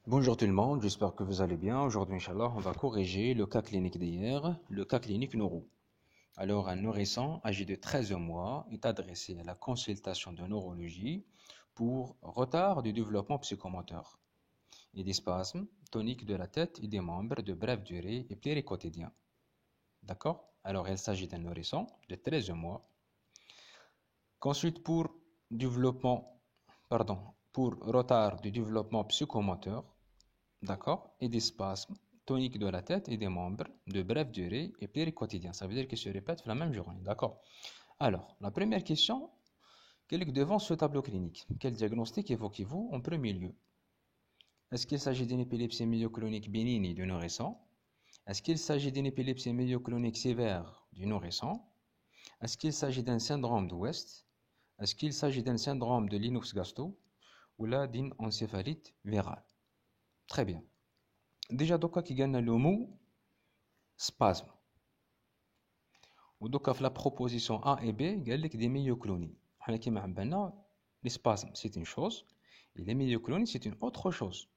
Bonjour tout le monde, j'espère que vous allez bien. Aujourd'hui, Inch'Allah, on va corriger le cas clinique d'hier, le cas clinique neuro. Alors, un nourrisson âgé de 13 mois est adressé à la consultation de neurologie pour retard du développement psychomoteur et des spasmes toniques de la tête et des membres de brève durée et pluriquotidiens. D'accord? Alors, il s'agit d'un nourrisson de 13 mois. Consulte pour développement, pardon, pour retard du développement psychomoteur. D'accord? Et des spasmes toniques de la tête et des membres de brève durée et pluriquotidiens. Ça veut dire qu'ils se répètent la même journée. D'accord? Alors, la première question, quel est devant ce tableau clinique? Quel diagnostic évoquez-vous en premier lieu? Est-ce qu'il s'agit d'une épilepsie myoclonique bénigne du nourrisson? Est-ce qu'il s'agit d'une épilepsie myoclonique sévère du nourrisson? Est-ce qu'il s'agit d'un syndrome de West? Est-ce qu'il s'agit d'un syndrome de Lennox-Gastaut ou là d'une encéphalite virale? Très bien. Déjà, donc, qui gagne le mot spasme. ودوكا في la proposition A et B قال لك des myoclonies. حنا كيما عبالنا les spasmes c'est une chose et les myoclonies c'est une autre chose.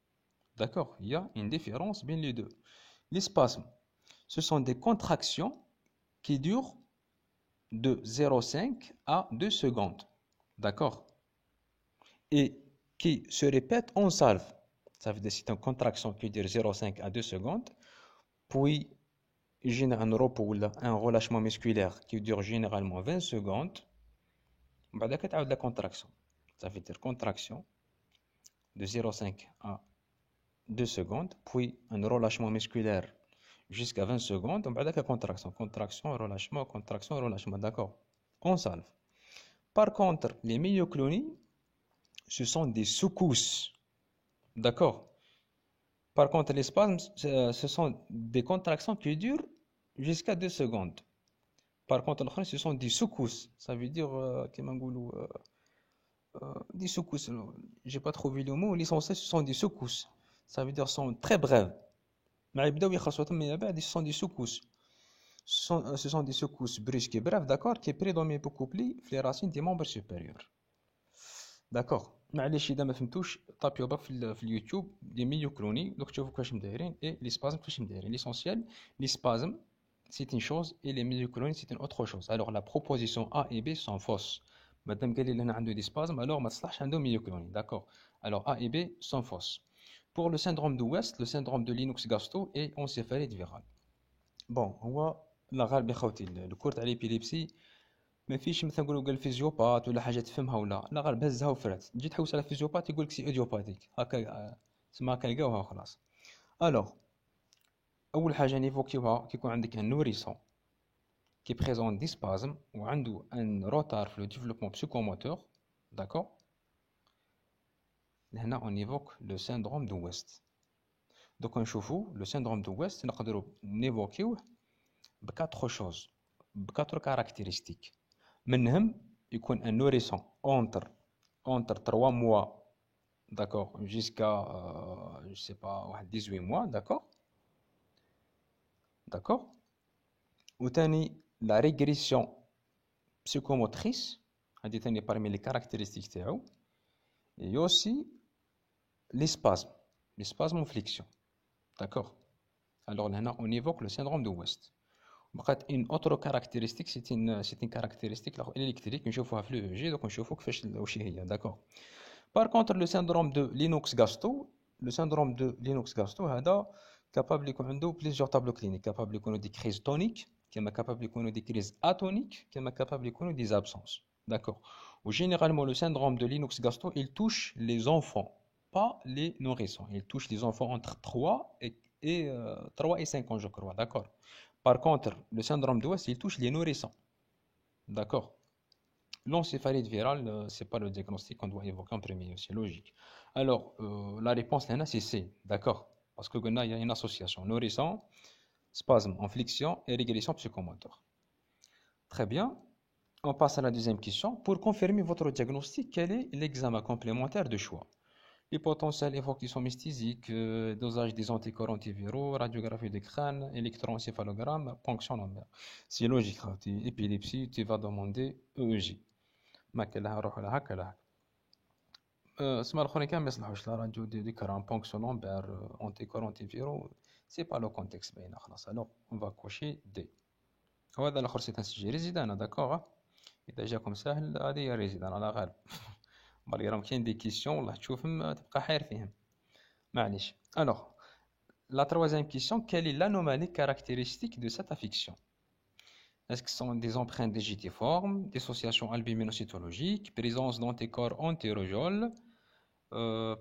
D'accord? Il y a une différence bien les deux. Les spasmes, ce sont des contractions qui durent de 0,5 à 2 secondes. D'accord? Et qui se répètent en salve. Ça veut dire que c'est une contraction qui dure 0,5 à 2 secondes, puis un repos ou un relâchement musculaire qui dure généralement 20 secondes. بعد كتعاود la contraction. Ça veut dire contraction de 0,5 à 2 secondes, puis un relâchement musculaire jusqu'à 20 secondes. بعد contraction, contraction, relâchement, contraction, relâchement. D'accord? On salve. Par contre, les myoclonies, ce sont des secousses. D'accord? Par contre, les spasmes, ce sont des contractions qui durent jusqu'à 2 secondes. Par contre, ce sont des secousses. Ça veut dire, des secousses. J'ai pas trouvé le mot. L'essentiel, ce sont des secousses. Ça veut dire sont très brèves. Mais ce sont des secousses. Ce sont des secousses brusques et brèves, d'accord, qui prédominent beaucoup plus les racines des membres supérieurs. D'accord. معليش اذا ما فهمتوش طابيو برك في اليوتيوب دي ميوكلوني دوك تشوفوا كيفاش مدايرين اي لي سبازم كيفاش مدايرين ليسونسيال لي سبازم c'est une chose et les myoclonies c'est une autre chose. Alors la proposition A et B sont fausses. Madame قال لي هنا عنده دي سبازم alors ما تصلحش عنده myoclonies. D'accord. Alors A et B sont fausses. Pour le syndrome de West, le syndrome de Lennox-Gastaut et encéphalite virale. Bon, هو لا غالب يا خوتي الكور تاع ليبيليبسي ما فيش مثلا نقولوا قال فيزيوبات ولا حاجه تفهمها ولا لا غير بهزها وفرات تجي تحوس على فيزيوبات يقول لك سي ايديوباتيك هكا تسمى هكا لقاوها وخلاص. الوغ اول حاجه نيفوكيوها كيكون عندك ان نوريسون كي بريزونت دي سبازم وعنده ان روتار في لو ديفلوبمون بسيكوموتور. داكور. هنا اون ايفوك لو سيندروم دو ويست. دوك نشوفوا لو سيندروم دو ويست نقدروا نيفوكيوه بكاتر شوز بكاتر كاركتيرستيك. منهم يكون ان نوريسون entre 3 mois, d'accord, jusqu'à, je sais pas, 18 mois, d'accord, d'accord. Ou tani la régression psychomotrice, هذه تاني parmi les caractéristiques تاعو. Et aussi les spasmes en flexion, d'accord. Alors là, on évoque le syndrome de West. Une autre caractéristique, c'est une caractéristique électrique, نشوفوها في l'EEG, donc نشوفوا كيفاش واش هي, d'accord. Par contre, le syndrome de Lennox-Gastaut, هذا capable يكون عنده plusieurs tableaux cliniques, capable يكونوا des crises toniques, كما capable يكونوا des crises atoniques, كما capable يكونوا des absences. D'accord. Ou généralement, le syndrome de Lennox-Gastaut, il touche les enfants, pas les nourrissons. Il touche les enfants entre 3 et 5 ans, je crois. D'accord. Par contre, le syndrome de West, il touche les nourrissons. D'accord. L'encéphalite virale, ce n'est pas le diagnostic qu'on doit évoquer en premier, c'est logique. Alors, la réponse là, c'est C, d'accord. Parce qu'il y a une association nourrisson, spasme en flexion et régression psychomoteur. Très bien. On passe à la deuxième question. Pour confirmer votre diagnostic, quel est l'examen complémentaire de choix? Les potentiels évocation-mysthésiques, dosage des anticorps antiviraux, radiographie du crâne, électroencéphalogramme, ponction lombaire. C'est logique, épilepsie, tu vas demander EEG. ما كان لها روح لها هكا لها. اسمها الاخرين كان ما يصلحوش لا راديو دي كرام بونكسيون لومبير اونتي كور اونتي فيرو سي با لو كونتكست باينه خلاص الوغ اون فا كوشي دي. وهذا الاخر سي تنسجل ريزيدان داكوغ. اذا جاكم ساهل هذه هي ريزيدان على غالب. بالي راهم كاين دي كيسيون والله تشوفهم تبقى حير فيهم معليش. الوغ la troisième question, quelle est l'anomalie caractéristique de cette affection? Est-ce que ce sont des empreintes digitiformes, dissociation albuminocytologique, présence d'anticorps antirougeoles,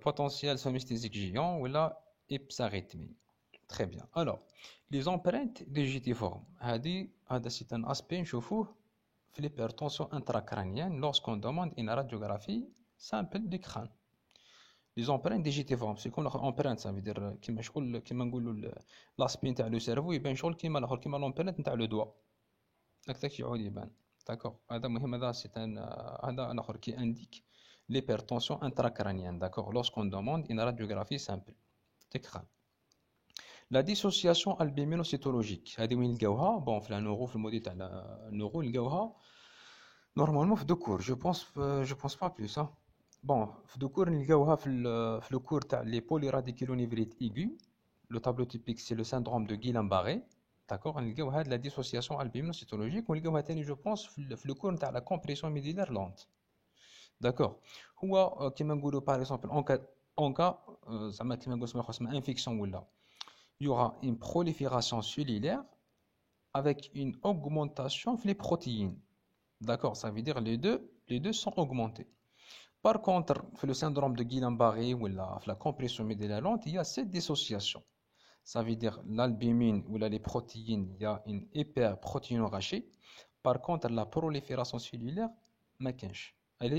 potentiel somesthésique géant ou la hypsarythmie? Très bien. Alors, les empreintes digitiformes, c'est un aspect نشوفوه في l'hypertension intracrânienne lorsqu'on demande une radiographie simple du crâne. Les empreintes digitiformes c'est comme l'empreinte ça veut dire كيما شغل كيما نقولوا l'aspect نتاع لو سيرفو يبان شغل كيما الاخر كيما l'empreinte نتاع لو دوا هكذاك يعود يبان. داكور هذا مهم. هذا سي ان هذا الاخر كي انديك l'hypertension intracrânienne. D'accord, lorsqu'on demande une radiographie simple du crâne. La dissociation albuminocytologique هذه وين نلقاوها؟ بون في النورو في الموديل تاع النورو نلقاوها نورمالمون في دو كور جو بونس با بلوس. بون في دو كور نلقاوها في لو كور تاع لي بوليراديكيلونيفريت ايغو. لو تابلو تيبيك سي لو سيندروم دو غيلان-باري. داكور نلقاو هاد لا ديسوسياسيون البيمينوسيتولوجيك ونلقاوها ثاني جو بونس في لو كور نتاع لا كومبريسيون ميديلار لونت. داكور هو كيما نقولوا باغ اكزومبل اون كا زعما كيما نقولوا اسمها انفيكسيون ولا il y aura une prolifération cellulaire avec une augmentation des protéines. D'accord, ça veut dire les deux sont augmentés. Par contre, dans le syndrome de Guillain-Barré ou la compression médillaire lente, il y a cette dissociation. Ça veut dire l'albumine ou les protéines, il y a une hyperprotéinorachie. Par contre, la prolifération cellulaire, elle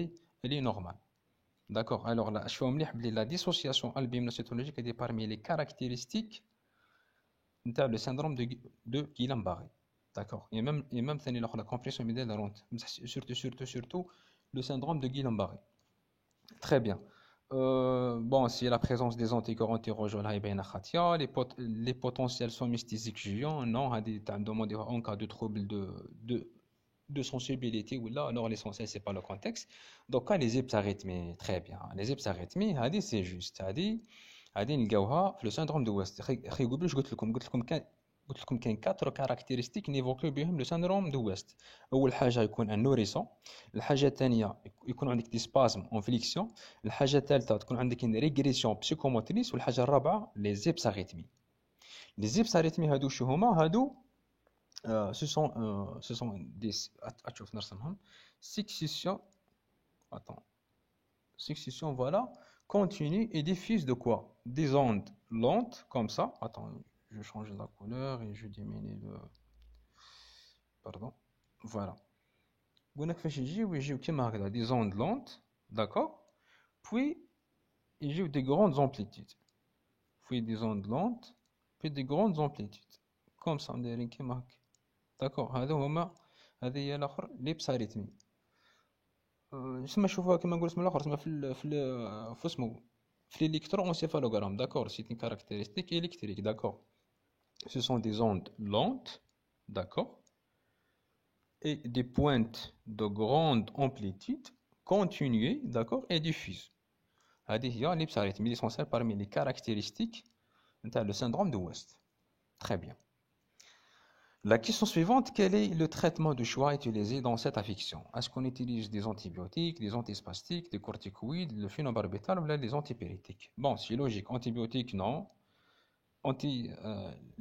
est normale. D'accord, alors là, je vais la dissociation albuminocytologique est parmi les caractéristiques le syndrome de Guillain-Barré. D'accord. Et même la compression médillaire lente. Surtout le syndrome de Guillain-Barré. Très bien. Bon, si la présence des anticorps antirougeoles, les potentiels somesthésiques géants, non, en cas de trouble de sensibilité, ou là, alors l'essentiel, c'est pas le contexte. Donc, les hypsarythmies, très bien. Les hypsarythmies, c'est juste. هذه نلقاوها في لو سيندروم دو ويست. خي قبل قلت لكم كاين 4 كاركتيرستيك نيفوكيو بهم لو سيندروم دو ويست. اول حاجه يكون ان نوريسون، الحاجه الثانيه يكون عندك دي سبازم اون فليكسيون، الحاجه الثالثه تكون عندك ان ريغريسيون بسيكوموتريس، والحاجه الرابعه لي زيبساريتمي. لي زيبساريتمي هادو شو هما؟ هادو سو سون دي اشوف نرسمهم سكسيسيون سكسيسيون فوالا continue et diffuse de quoi? Des ondes lentes, comme ça. Attends, je change la couleur et je diminue le... Pardon. Voilà. Des ondes lentes, d'accord? Puis, il y a des grandes amplitudes. Puis des ondes lentes, puis des grandes amplitudes. Comme ça, d'accord? هذه هي الأخر l'hypsarythmie. نشوفوها كما نقول اسم الاخر اسمها في اسمه في l'électroencéphalogramme. D'accord, c'est une caractéristique électrique. D'accord, ce sont des ondes lentes, d'accord, et des pointes de grande amplitude continuées, d'accord, et diffuses. هذه هي l'hypsarythmie essentielle parmi les caractéristiques de le syndrome de West. Très bien. La question suivante, quel est le traitement de choix utilisé dans cette affection? Est-ce qu'on utilise des antibiotiques, des antispastiques, des corticoïdes, le phénobarbital ou des antipyrétiques? Bon, c'est logique. Antibiotiques, non.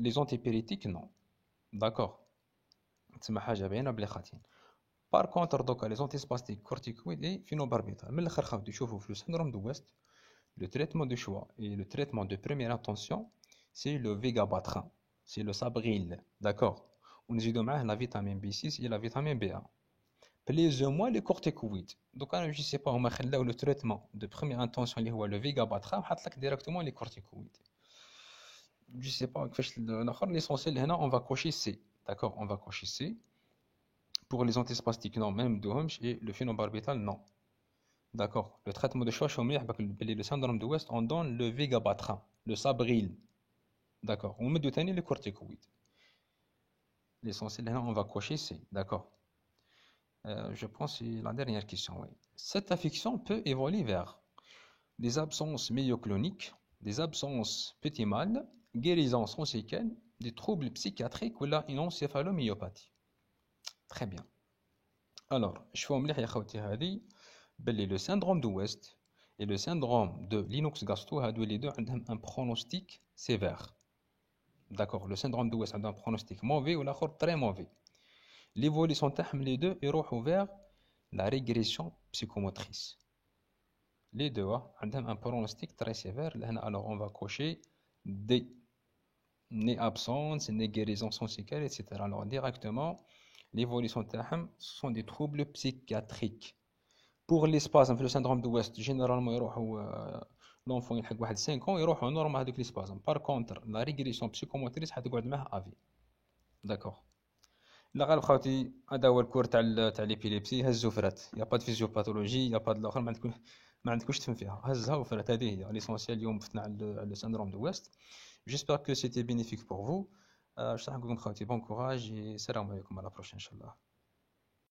Les antipyrétiques, non. D'accord. Par contre, donc, les antispastiques, corticoïdes et phénobarbital. Mais le syndrome de West, le traitement de choix et le traitement de première intention, c'est le vigabatrin, c'est le sabril. D'accord. On a la vitamine B6 et la vitamine B1. Plus ou moins les corticoïdes. Donc, je ne sais pas, on a le traitement de première intention, le vigabatrin, on a directement les corticoïdes. Je ne sais pas, l'essentiel, on va cocher C. D'accord, on va cocher C. Pour les antispastiques, non, même de Homs et le phénobarbital, non. D'accord, le traitement de choix, le syndrome de West, on donne le vigabatrin, le sabril. D'accord, on met de tenir les corticoïdes. L'essentiel, on va cocher C. D'accord. Je pense que c'est la dernière question. Oui. Cette affection peut évoluer vers des absences myocloniques, des absences petit mal, guérison sans séquelles, des troubles psychiatriques ou une encéphalomyopathie. Très bien. Alors, je vais vous dire le syndrome de West et le syndrome de Lennox-Gastaut les deux ont un pronostic sévère. D'accord, le syndrome de West a un pronostic mauvais ou l'autre très mauvais. L'évolution les deux iront vers la régression psychomotrice. Les deux ont un pronostic très sévère. Alors, on va cocher des absences, des guérisons sans séquelles, etc. Alors, directement, l'évolution sont des troubles psychiatriques. Pour les spasmes, le syndrome de West, généralement, l'enfant il a 5 ans, il est normal avec les spasmes. Par contre, la régression psychomotrice, c'est à vie. D'accord. La غالب خاوتي هذا هو الكور تاع ليبيليبسي هزو فرات يا با د فيزيوباثولوجي يا با د الاخر ما عندكوش تفهم فيها هزها وفرات هذه هي ليسونسيال اليوم فتنا على le syndrome de West. J'espère que c'était bénéfique pour vous. Je te souhaite bon courage et salam alaikum à la prochaine inchallah.